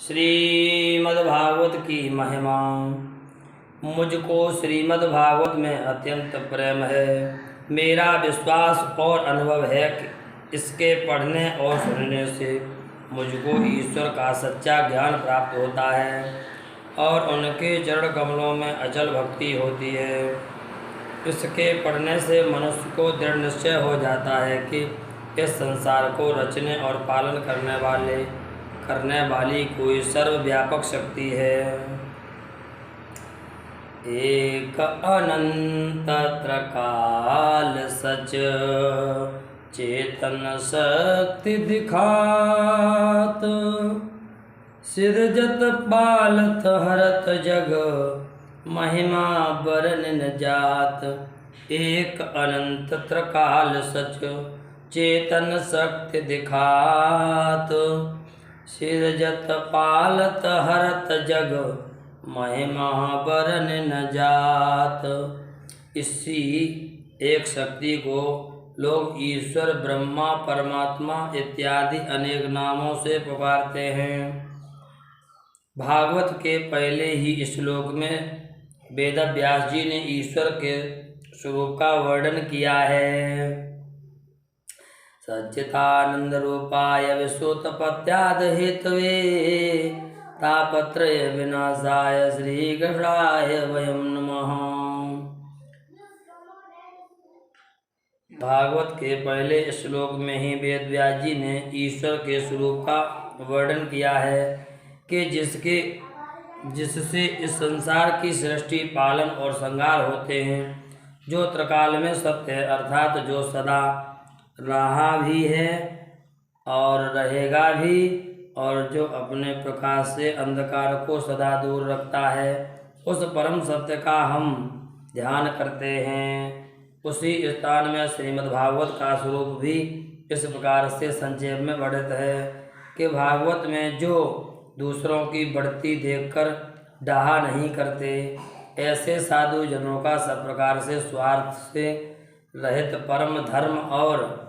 श्रीमद्भागवत की महिमा। मुझको श्रीमद्भागवत में अत्यंत प्रेम है। मेरा विश्वास और अनुभव है कि इसके पढ़ने और सुनने से मुझको ईश्वर का सच्चा ज्ञान प्राप्त होता है और उनके चरण कमलों में अचल भक्ति होती है। इसके पढ़ने से मनुष्य को दृढ़ निश्चय हो जाता है कि इस संसार को रचने और पालन करने वाली कोई सर्वव्यापक शक्ति है। एक अनंत त्रकाल सच चेतन शक्ति दिखात, सिरजत पालत हरत जग महिमा बरन न जात। एक अनंत त्रकाल सच चेतन शक्ति दिखात, सिरजत पालत हरत जग महिमा बरन न जात। इसी एक शक्ति को लोग ईश्वर, ब्रह्मा, परमात्मा इत्यादि अनेक नामों से पुकारते हैं। भागवत के पहले ही श्लोक में वेद व्यास जी ने ईश्वर के स्वरूप का वर्णन किया है। सच्चिदानंद रूपाय विश्वोत्पत्त्याद हेतवे तापत्रय विनाशाय श्री कृष्णाय वयं नमः। भागवत के पहले श्लोक में ही वेद व्यास जी ने ईश्वर के स्वरूप का वर्णन किया है कि जिससे इस संसार की सृष्टि, पालन और संहार होते हैं, जो त्रिकाल में सत्य है, अर्थात जो सदा रहा भी है और रहेगा भी, और जो अपने प्रकाश से अंधकार को सदा दूर रखता है, उस परम सत्य का हम ध्यान करते हैं। उसी स्थान में श्रीमद्भागवत का स्वरूप भी इस प्रकार से संक्षेप में वर्णित है कि भागवत में जो दूसरों की बढ़ती देखकर डाहा नहीं करते, ऐसे साधु जनों का सब प्रकार से स्वार्थ से रहित परम धर्म और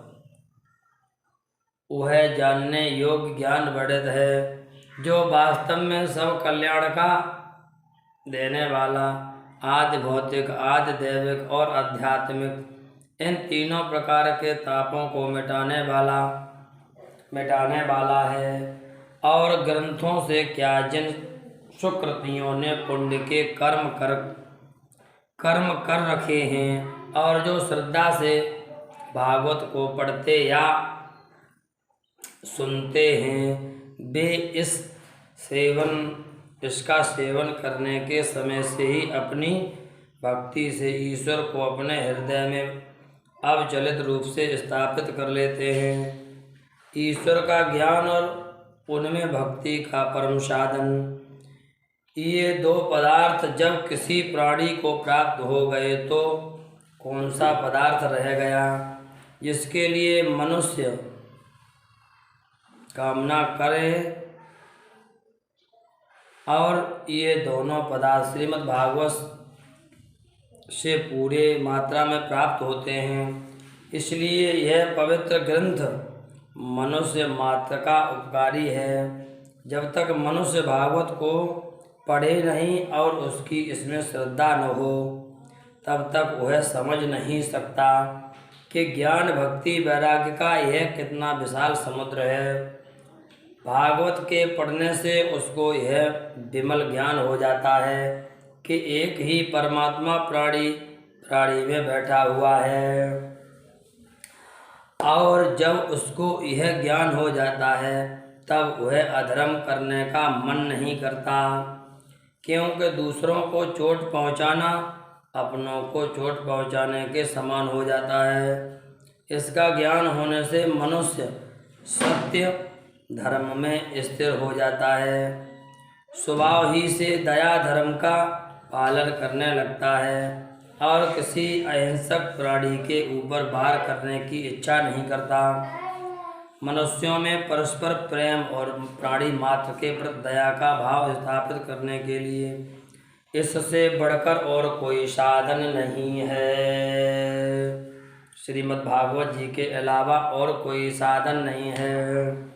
वह जानने योग्य ज्ञान वर्णित है, जो वास्तव में सब कल्याण का देने वाला आदि भौतिक, आदि दैविक और आध्यात्मिक इन तीनों प्रकार के तापों को मिटाने वाला है। और ग्रंथों से क्या जिन सुकृतियों ने पुण्य के कर्म कर रखे हैं और जो श्रद्धा से भागवत को पढ़ते या सुनते हैं, वे इसका सेवन करने के समय से ही अपनी भक्ति से ईश्वर को अपने हृदय में अविचलित रूप से स्थापित कर लेते हैं। ईश्वर का ज्ञान और उनमें भक्ति का परम साधन, ये दो पदार्थ जब किसी प्राणी को प्राप्त हो गए तो कौन सा पदार्थ रह गया जिसके लिए मनुष्य कामना करे। और ये दोनों पदार्थ श्रीमद् भागवत से पूरे मात्रा में प्राप्त होते हैं। इसलिए यह पवित्र ग्रंथ मनुष्य मात्र का उपकारी है। जब तक मनुष्य भागवत को पढ़े नहीं और उसकी इसमें श्रद्धा न हो, तब तक वह समझ नहीं सकता कि ज्ञान, भक्ति, वैराग्य का यह कितना विशाल समुद्र है। भागवत के पढ़ने से उसको यह विमल ज्ञान हो जाता है कि एक ही परमात्मा प्राणी में बैठा हुआ है। और जब उसको यह ज्ञान हो जाता है, तब वह अधर्म करने का मन नहीं करता, क्योंकि दूसरों को चोट पहुंचाना अपनों को चोट पहुंचाने के समान हो जाता है। इसका ज्ञान होने से मनुष्य सत्य धर्म में स्थिर हो जाता है, स्वभाव ही से दया धर्म का पालन करने लगता है और किसी अहिंसक प्राणी के ऊपर वार करने की इच्छा नहीं करता। मनुष्यों में परस्पर प्रेम और प्राणी मात्र के प्रति दया का भाव स्थापित करने के लिए इससे बढ़कर और कोई साधन नहीं है। श्रीमद् भागवत जी के अलावा और कोई साधन नहीं है।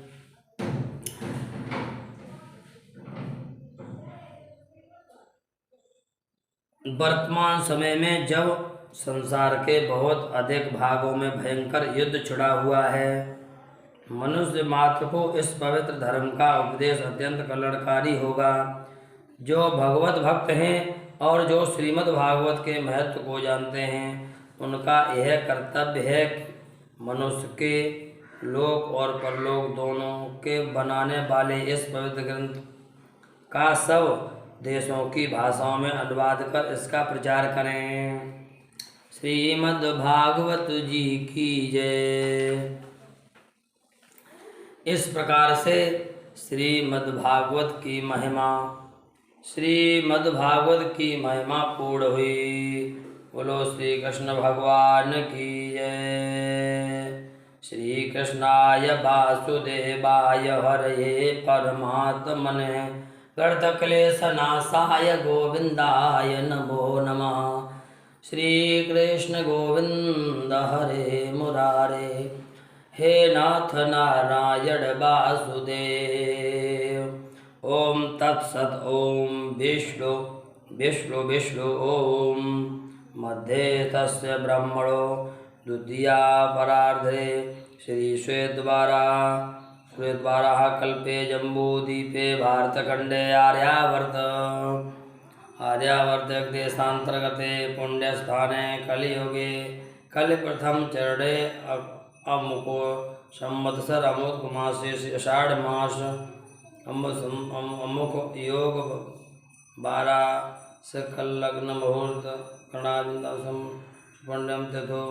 वर्तमान समय में जब संसार के बहुत अधिक भागों में भयंकर युद्ध छिड़ा हुआ है, मनुष्य मात्र को इस पवित्र धर्म का उपदेश अत्यंत कल्याणकारी होगा। जो भगवत भक्त हैं और जो श्रीमद् भागवत के महत्व को जानते हैं, उनका यह कर्तव्य है कि मनुष्य के लोक और परलोक दोनों के बनाने वाले इस पवित्र ग्रंथ का सब देशों की भाषाओं में अनुवाद कर इसका प्रचार करें। श्रीमद् भागवत जी की जय। इस प्रकार से श्रीमद् भागवत की महिमा पूर्ण हुई। बोलो श्री कृष्ण भगवान की जय। श्री कृष्णाय वासुदेवाय हरये परमात्मने गर्तक्लेशनाशाय गोविंदाय नमो नमः। श्री कृष्ण गोविंद हरे मुरारे, हे नाथ नारायण वासुदेव। ओम तत्सत। ओम विष्णु विष्णु विष्णु। ओम मध्ये तस्य ब्रह्मणो द्वितीया परार्धे श्री श्वेतद्वारा कल्पे जम्बूद्वीपे भारतखंडे आर्यावर्त देशांतर्गते पुण्यस्थाने कलियुगे कलिप्रथम चरणे अमुको संवत्सर अमुक मासे आषाढ़ मास अमुक योग 12 सकल लग्न मुहूर्त कर्णाबिंदम पुण्यम तथो।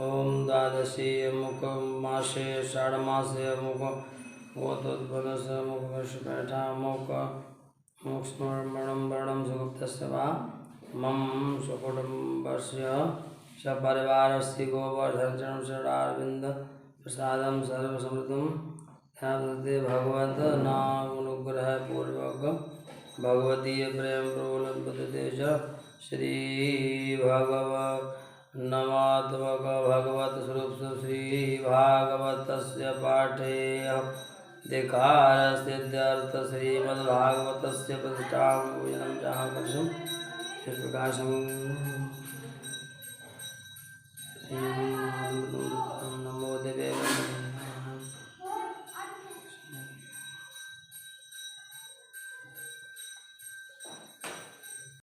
ओम द्वादशी अमुक मासे आषाढ़ मासे अमुक गोत्रोद्भवस्य अमुक वर्षपैठा अमुक वर्णम सुगुप्तस्य वा मम स्वकुटुम्बस्य सपरिवारस्य गोवर्धन चरणारविंद प्रसादं सर्वसमृद्धं ध्यायते। भगवत नाम अनुग्रह पूर्वक भगवती प्रेम प्रबोधते च श्री भगवत नमात्मक भगवत स्वरूप श्री भागवतस्य पाठेय देकार सिद्ध्यर्थ श्रीमद्भागवतस्य प्रतिष्ठां पूजनं च कर्षं प्रकाशम्।